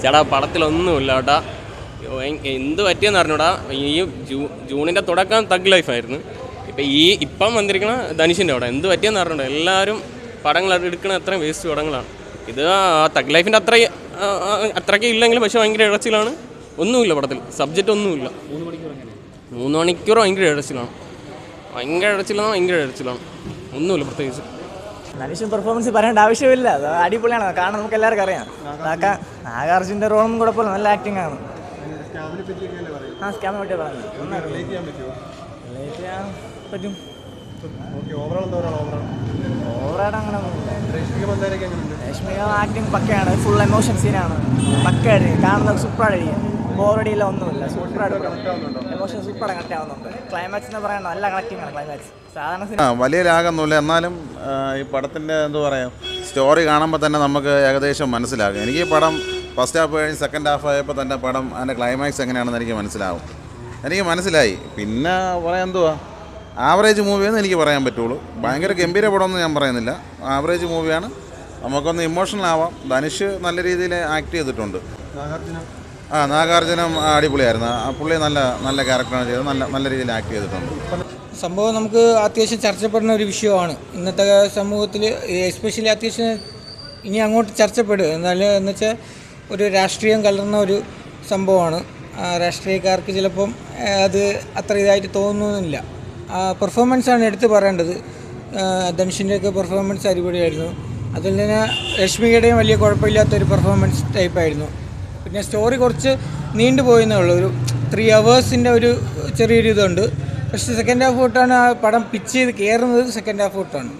ചേട്ടാ പടത്തിലൊന്നുമില്ല കേട്ടാ. എന്ത് പറ്റിയെന്ന് അറിഞ്ഞൂടാ. ഈ ജൂണിൻ്റെ തുടക്കം തഗ് ലൈഫായിരുന്നു. ഇപ്പം വന്നിരിക്കണ ധനുഷിൻ്റെ അവിടെ എന്ത് പറ്റിയെന്ന് അറിഞ്ഞൂടാ. എല്ലാവരും പടങ്ങൾ എടുക്കണ അത്രയും വേസ്റ്റ് പടങ്ങളാണ്. ഇത് തഗ് ലൈഫിൻ്റെ അത്രയ്ക്ക് ഇല്ലെങ്കിലും പക്ഷേ ഭയങ്കര ഇഴച്ചിലാണ്. ഒന്നുമില്ല പടത്തിൽ, സബ്ജക്റ്റ് ഒന്നുമില്ല. 3 മണിക്കൂർ ഭയങ്കര ഇഴച്ചിലാണ്. ഒന്നുമില്ല പ്രത്യേകിച്ച്. ധനുഷും പെർഫോമൻസ് പറയേണ്ട ആവശ്യമില്ല, അത് അടിപൊളിയാണ്. കാരണം നമുക്ക് എല്ലാവർക്കും അറിയാം. നാഗാർജുൻ്റെ റോളും കുഴപ്പമില്ല, നല്ല ആക്ടിങ് ആണ്. സ്കാമിനെ പറ്റി പറഞ്ഞു പറ്റും. ഓവറായിട്ട് അങ്ങനെ രശ്മിക ആക്ടിങ് പക്കയാണ്. ഫുൾ എമോഷൻ സീനാണ്, പക്കയായിട്ട് കാണുന്നത്. സൂപ്പറായിട്ട് ബോറടിയില്ല, ഒന്നുമില്ല. സൂപ്പറായിട്ട് എമോഷൻ സൂപ്പറായിട്ട് കണക്ട് ആവുന്നുണ്ട്. ക്ലൈമാക്സ് എന്ന് പറയുന്നത് നല്ല കണക്റ്റിംഗ് ആണ്. ക്ലൈമാക്സ് സാധാരണ വലിയ രാഗമൊന്നുമില്ല. എന്നാലും ഈ പടത്തിൻ്റെ എന്താ പറയുക, സ്റ്റോറി കാണുമ്പോൾ തന്നെ നമുക്ക് ഏകദേശം മനസ്സിലാകും. എനിക്ക് ഈ പടം ഫസ്റ്റ് ഹാഫ് കഴിഞ്ഞ് സെക്കൻഡ് ഹാഫ് ആയപ്പോൾ തന്നെ പടം അതിൻ്റെ ക്ലൈമാക്സ് എങ്ങനെയാണെന്ന് എനിക്ക് മനസ്സിലായി. പിന്നെ പറയാൻ എന്തുവാ, ആവറേജ് മൂവിയെന്ന് എനിക്ക് പറയാൻ പറ്റുള്ളൂ. ഭയങ്കര ഗംഭീര പടമൊന്നും ഞാൻ പറയുന്നില്ല, ആവറേജ് മൂവിയാണ്. നമുക്കൊന്ന് ഇമോഷണൽ ആവാം. ധനുഷ് നല്ല രീതിയിൽ ആക്ട് ചെയ്തിട്ടുണ്ട്. നാഗാർജുനം അടിപൊളിയായിരുന്നു. പുള്ളി നല്ല ക്യാരക്ടറാണ് ചെയ്തത്, നല്ല രീതിയിൽ ആക്ട് ചെയ്തിട്ടുണ്ട്. സംഭവം നമുക്ക് അത്യാവശ്യം ചർച്ചപ്പെടുന്ന ഒരു വിഷയമാണ് ഇന്നത്തെ സമൂഹത്തിൽ. എസ്പെഷ്യലി അത്യാവശ്യം ഇനി അങ്ങോട്ട് ചർച്ചപ്പെടുക എന്ന് വെച്ചാൽ ഒരു രാഷ്ട്രീയം കലർന്ന ഒരു സംഭവമാണ്. രാഷ്ട്രീയക്കാർക്ക് ചിലപ്പം അത് അത്ര ഇതായിട്ട് തോന്നുന്നില്ല. പെർഫോമൻസാണ് എടുത്ത് പറയേണ്ടത്. ധനുഷിൻ്റെയൊക്കെ പെർഫോമൻസ് അടിപൊളിയായിരുന്നു. അതിൽ തന്നെ രശ്മികയുടെയും വലിയ കുഴപ്പമില്ലാത്തൊരു പെർഫോമൻസ് ടൈപ്പായിരുന്നു. പിന്നെ സ്റ്റോറി കുറച്ച് നീണ്ടുപോയെന്നേ ഉള്ളൂ. ഒരു 3 hours ഒരു ചെറിയൊരു ഇതുണ്ട്. പക്ഷേ സെക്കൻഡ് ഹാഫ് തൊട്ടാണ് ആ പടം പിച്ച് ചെയ്ത് കയറുന്നത്. സെക്കൻഡ് ഹാഫ് തൊട്ടാണ്.